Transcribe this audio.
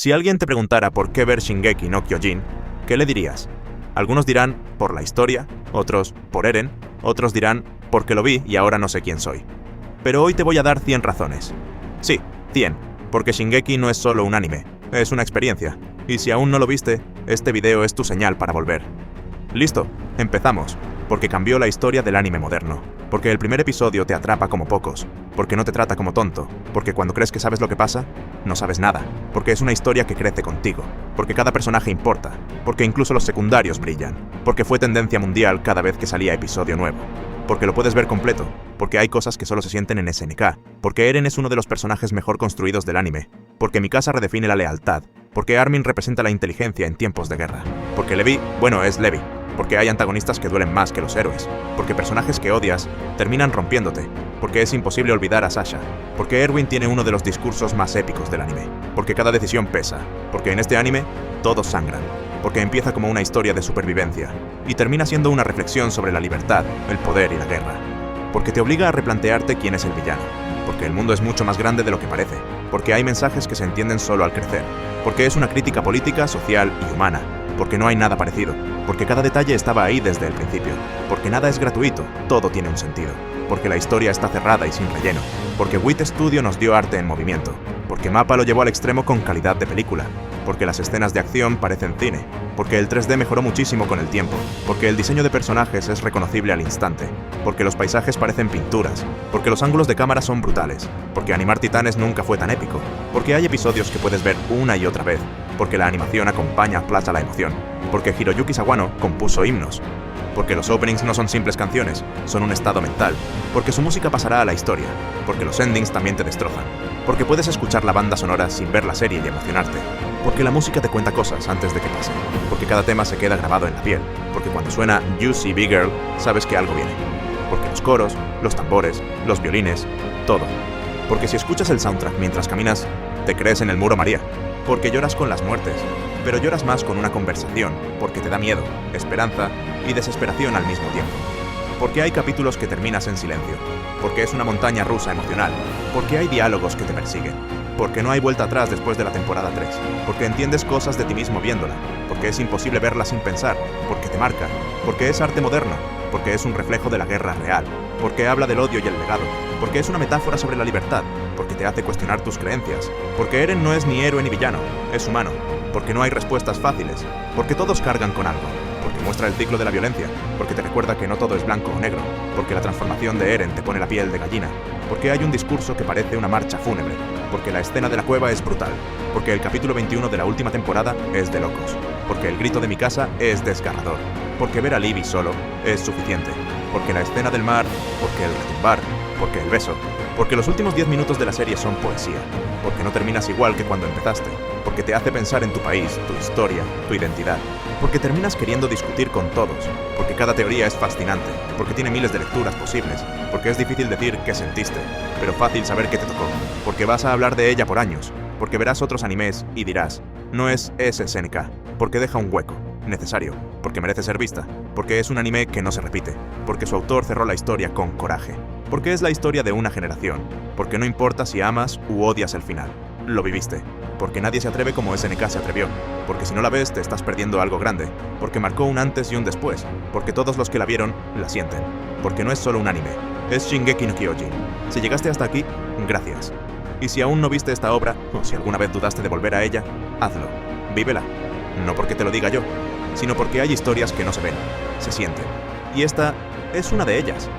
Si alguien te preguntara por qué ver Shingeki no Kyojin, ¿qué le dirías? Algunos dirán por la historia, otros por Eren, otros dirán porque lo vi y ahora no sé quién soy. Pero hoy te voy a dar 100 razones. Sí, 100, porque Shingeki no es solo un anime, es una experiencia. Y si aún no lo viste, este video es tu señal para volver. Listo, empezamos, porque cambió la historia del anime moderno, porque el primer episodio te atrapa como pocos, porque no te trata como tonto, porque cuando crees que sabes lo que pasa, no sabes nada, porque es una historia que crece contigo, porque cada personaje importa, porque incluso los secundarios brillan, porque fue tendencia mundial cada vez que salía episodio nuevo, porque lo puedes ver completo, porque hay cosas que solo se sienten en SNK, porque Eren es uno de los personajes mejor construidos del anime, porque Mikasa redefine la lealtad, porque Armin representa la inteligencia en tiempos de guerra, porque Levi, bueno, es Levi, porque hay antagonistas que duelen más que los héroes, porque personajes que odias terminan rompiéndote, porque es imposible olvidar a Sasha, porque Erwin tiene uno de los discursos más épicos del anime, porque cada decisión pesa, porque en este anime todos sangran, porque empieza como una historia de supervivencia y termina siendo una reflexión sobre la libertad, el poder y la guerra, porque te obliga a replantearte quién es el villano, porque el mundo es mucho más grande de lo que parece, porque hay mensajes que se entienden solo al crecer, porque es una crítica política, social y humana, porque no hay nada parecido, porque cada detalle estaba ahí desde el principio, porque nada es gratuito, todo tiene un sentido, porque la historia está cerrada y sin relleno, porque Wit Studio nos dio arte en movimiento, porque Mappa lo llevó al extremo con calidad de película, porque las escenas de acción parecen cine, porque el 3D mejoró muchísimo con el tiempo, porque el diseño de personajes es reconocible al instante, porque los paisajes parecen pinturas, porque los ángulos de cámara son brutales, porque animar titanes nunca fue tan épico, porque hay episodios que puedes ver una y otra vez, porque la animación acompaña aplaza la emoción, porque Hiroyuki Sawano compuso himnos, porque los openings no son simples canciones, son un estado mental, porque su música pasará a la historia, porque los endings también te destrozan, porque puedes escuchar la banda sonora sin ver la serie y emocionarte, porque la música te cuenta cosas antes de que pasen, porque cada tema se queda grabado en la piel, porque cuando suena You See Big Girl, sabes que algo viene, porque los coros, los tambores, los violines, todo, porque si escuchas el soundtrack mientras caminas, te crees en el Muro María, porque lloras con las muertes, pero lloras más con una conversación, porque te da miedo, esperanza y desesperación al mismo tiempo. Porque hay capítulos que terminas en silencio, porque es una montaña rusa emocional, porque hay diálogos que te persiguen, porque no hay vuelta atrás después de la temporada 3, porque entiendes cosas de ti mismo viéndola, porque es imposible verla sin pensar, porque te marca, porque es arte moderno, porque es un reflejo de la guerra real, porque habla del odio y el legado, porque es una metáfora sobre la libertad, porque te hace cuestionar tus creencias, porque Eren no es ni héroe ni villano, es humano, porque no hay respuestas fáciles, porque todos cargan con algo, porque muestra el ciclo de la violencia, porque te recuerda que no todo es blanco o negro, porque la transformación de Eren te pone la piel de gallina, porque hay un discurso que parece una marcha fúnebre, porque la escena de la cueva es brutal, porque el capítulo 21 de la última temporada es de locos, porque el grito de Mikasa es desgarrador, porque ver a Levi solo es suficiente, porque la escena del mar, porque el retumbar, porque el beso, porque los últimos 10 minutos de la serie son poesía, porque no terminas igual que cuando empezaste, porque te hace pensar en tu país, tu historia, tu identidad, porque terminas queriendo discutir con todos, porque cada teoría es fascinante, porque tiene miles de lecturas posibles, porque es difícil decir qué sentiste, pero fácil saber qué te tocó, porque vas a hablar de ella por años, porque verás otros animes y dirás, no es SNK, porque deja un hueco, necesario, porque merece ser vista, porque es un anime que no se repite, porque su autor cerró la historia con coraje, porque es la historia de una generación, porque no importa si amas u odias el final, lo viviste, porque nadie se atreve como SNK se atrevió, porque si no la ves te estás perdiendo algo grande, porque marcó un antes y un después, porque todos los que la vieron la sienten, porque no es solo un anime, es Shingeki no Kyojin. Si llegaste hasta aquí, gracias. Y si aún no viste esta obra, o si alguna vez dudaste de volver a ella, hazlo, vívela, no porque te lo diga yo, sino porque hay historias que no se ven, se sienten, y esta es una de ellas.